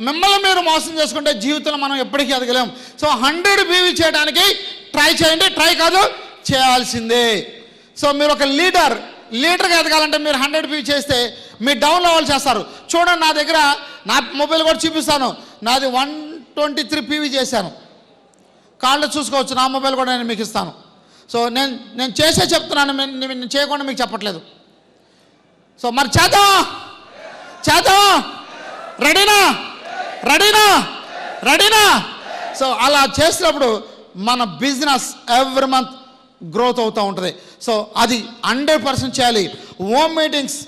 మిమ్మల్ని మీరు మోసం చేసుకుంటే జీవితంలో మనం ఎప్పటికీ ఎదగలేం. సో 100 PV చేయడానికి ట్రై చేయండి, ట్రై కాదు చేయాల్సిందే. సో మీరు ఒక లీడర్గా ఎదగాలంటే మీరు 100 PV చేస్తే మీ డౌన్ లెవెల్ చేస్తారు. చూడండి, నా దగ్గర నా మొబైల్ కూడా చూపిస్తాను, నాది 123 PV చేశాను. కాళ్ళు చూసుకోవచ్చు, నా మొబైల్ కూడా నేను మీకు ఇస్తాను. సో నేను చేసే చెప్తున్నాను, నేను చేయకుండా మీకు చెప్పట్లేదు. సో మరి చేద్దాం రెడీనా. సో అలా చేసినప్పుడు మన బిజినెస్ ఎవ్రీ మంత్ గ్రోత్ అవుతూ ఉంటుంది. సో అది 100% చేయాలి. హోమ్ మీటింగ్స్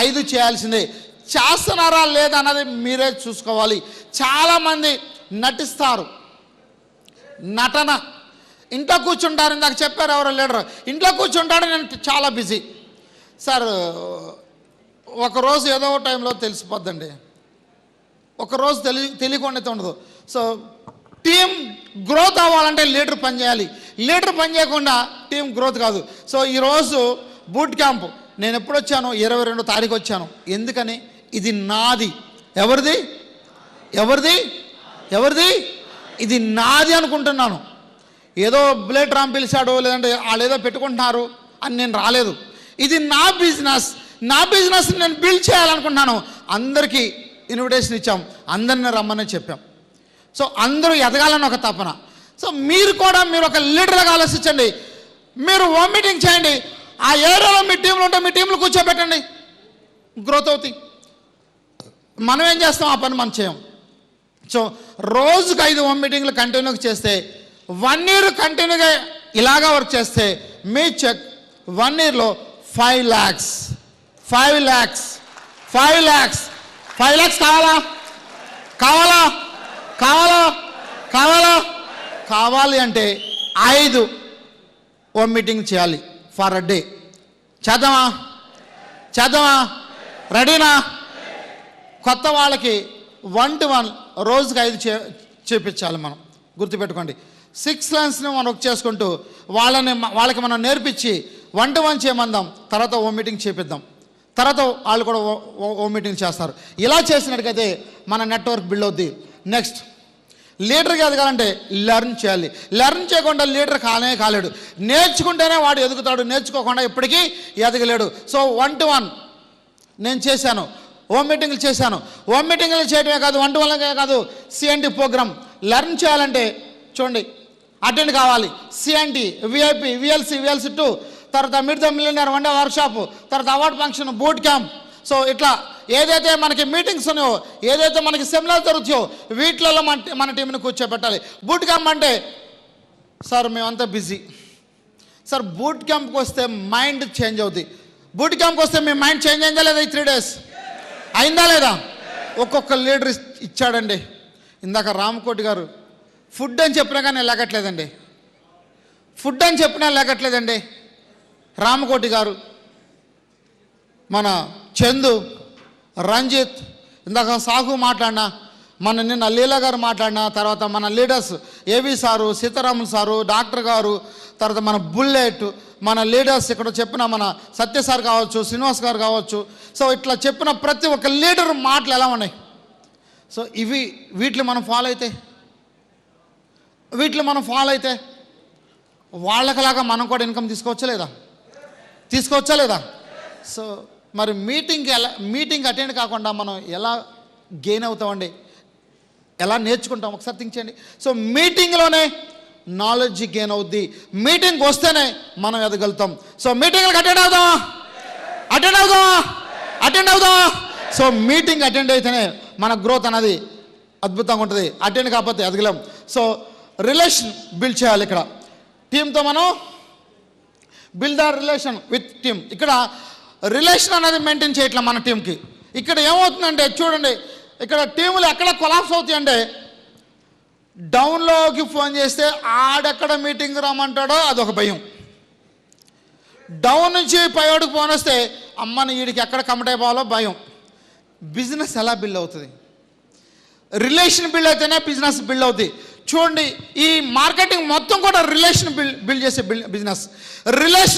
5 చేయాల్సిందే. చేస్తున్నారా లేదా అన్నది మీరే చూసుకోవాలి. చాలామంది నటిస్తారు, నటన. ఇంట్లో కూర్చుంటారు, ఇందాక చెప్పారు ఎవరో లీడర్, ఇంట్లో కూర్చుంటాడు, నేను చాలా బిజీ. సార్ ఒకరోజు ఏదో టైంలో తెలిసిపోద్దండి, ఒకరోజు తెలియకుండా ఉండదు. సో టీం గ్రోత్ అవ్వాలంటే లీడర్ పని చేయాలి. లీడర్ పని చేయకుండా టీం గ్రోత్ కాదు. సో ఈరోజు బూట్ క్యాంప్ నేను ఎప్పుడు వచ్చాను? 22వ తారీఖు వచ్చాను. ఎందుకని? ఇది నాది. ఎవరిది? ఇది నాది అనుకుంటున్నాను. ఏదో బుల్లెట్ రామ్ పిలిచాడు, లేదంటే వాళ్ళు ఏదో పెట్టుకుంటున్నారు అని నేను రాలేదు. ఇది నా బిజినెస్ నేను బిల్డ్ చేయాలనుకుంటున్నాను. అందరికీ ఇన్విటేషన్ ఇచ్చాం, అందరిని రమ్మని చెప్పాం. సో అందరూ ఎదగాలని ఒక తపన. సో మీరు ఒక లీడర్గా ఆలోచించండి. మీరు హోమ్ మీటింగ్ చేయండి. ఆ ఏరియాలో మీ టీంలు ఉంటే మీ టీంలు కూర్చోబెట్టండి, గ్రోత్ అవుతాయి. మనం ఏం చేస్తాం? ఆ పని మనం చేయం. సో రోజుకు 5 హోమ్ మీటింగ్లు కంటిన్యూగా చేస్తే 1 year కంటిన్యూగా ఇలాగా వర్క్ చేస్తే మీ చెక్ 1 yearలో 5 lakhs కావాలి అంటే 5 హోమ్ మీటింగ్ చేయాలి ఫర్ అ డే. చేద్దామా? రెడీనా? కొత్త వాళ్ళకి 1 to 1 రోజుకి 5 చేపించాలి. మనం గుర్తుపెట్టుకోండి. 6 lines మనం వర్క్ చేసుకుంటూ వాళ్ళకి మనం నేర్పించి 1 to 1 చేయమందాం. తర్వాత హోమ్ మీటింగ్ చేపిద్దాం. తర్వాత వాళ్ళు కూడా హోమ్ మీటింగ్ చేస్తారు. ఇలా చేసినట్టుకైతే మన నెట్వర్క్ బిల్డ్ అవుద్ది. నెక్స్ట్, లీడర్గా ఎదగాలంటే లెర్న్ చేయాలి. లెర్న్ చేయకుండా లీడర్ కాలేడు. నేర్చుకుంటేనే వాడు ఎదుగుతాడు, నేర్చుకోకుండా ఎప్పటికీ ఎదగలేడు. సో 1 to 1 నేను చేశాను, హోమ్ మీటింగ్లు చేశాను. హోమ్ మీటింగ్లు చేయడమే కాదు, 1 to 1 కాదు, CNT ప్రోగ్రామ్ లెర్న్ చేయాలంటే చూడండి, అటెండ్ కావాలి. CNT, VIP, VLC 2, తర్వాత meet the millionaire 1 day workshop, తర్వాత award function, boot camp. So ఇట్లా ఏదైతే మనకి మీటింగ్స్ ఉన్నాయో, ఏదైతే మనకి సెమినార్ జరుగుతాయో వీటిలలో మన టీంని కూర్చోబెట్టాలి. బూట్ క్యాంప్ అంటే సార్ మేమంతా బిజీ. సార్ బూట్ క్యాంప్కి వస్తే మైండ్ చేంజ్ అవుతుంది. బూట్ క్యాంప్కి వస్తే మీ మైండ్ చేంజ్ అయిందా లేదా? ఈ 3 days అయిందా లేదా? ఒక్కొక్క లీడర్ ఇచ్చాడండి. ఇందాక రామకోటి గారు ఫుడ్ అని చెప్పినా కానీ లేకట్లేదండి. రామకోటి గారు, మన చందు, రంజిత్, ఇందాక సాగు మాట్లాడినా, నిన్న లీలా గారు మాట్లాడినా, తర్వాత మన లీడర్స్ ఏవి సారు, సీతారాములు సారు, డాక్టర్ గారు, తర్వాత మన బుల్లెట్, మన లీడర్స్ ఇక్కడ చెప్పిన మన సత్య సార్ కావచ్చు, శ్రీనివాస్ గారు కావచ్చు. సో ఇట్లా చెప్పిన ప్రతి ఒక్క లీడర్ మాటలు ఎలా ఉన్నాయి? సో వీటిని మనం ఫాలో అయితే వాళ్ళకలాగా మనం కూడా ఇన్కమ్ తీసుకోవచ్చా లేదా? సో మరి మీటింగ్ అటెండ్ కాకుండా మనం ఎలా గెయిన్ అవుతామండి? ఎలా నేర్చుకుంటాం? ఒకసారి థింక్ చేయండి. సో మీటింగ్లోనే నాలెడ్జ్ గెయిన్ అవుద్ది. మీటింగ్ వస్తేనే మనం ఎదగలుగుతాం. సో మీటింగ్లకు అటెండ్ అవుదామా? సో మీటింగ్ అటెండ్ అయితేనే మన గ్రోత్ అనేది అద్భుతంగా ఉంటుంది. అటెండ్ కాకపోతే ఎదగలేం. సో రిలేషన్ బిల్డ్ చేయాలి. ఇక్కడ టీంతో మనం build the relation with team. ఇక్కడ రిలేషన్ అనేది మెయింటైన్ చేయట్లా మన టీంకి. ఇక్కడ ఏమవుతుందంటే చూడండి, ఇక్కడ టీములు ఎక్కడ కొలాప్స్ అవుతాయి అంటే, డౌన్లోకి ఫోన్ చేస్తే ఆడెక్కడ మీటింగ్ రమ్మంటాడో అదొక భయం. డౌన్ నుంచి పైవాడికి ఫోన్ వస్తే అమ్మని వీడికి ఎక్కడ కమిట్ అయిపోవాలో భయం. బిజినెస్ ఎలా బిల్డ్ అవుతుంది? రిలేషన్ బిల్డ్ అయితేనే బిజినెస్ బిల్డ్ అవుతుంది. చూడండి, ఈ మార్కెటింగ్ మొత్తం కూడా రిలేషన్ బిల్డ్ చేసే బిజినెస్. రిలేషన్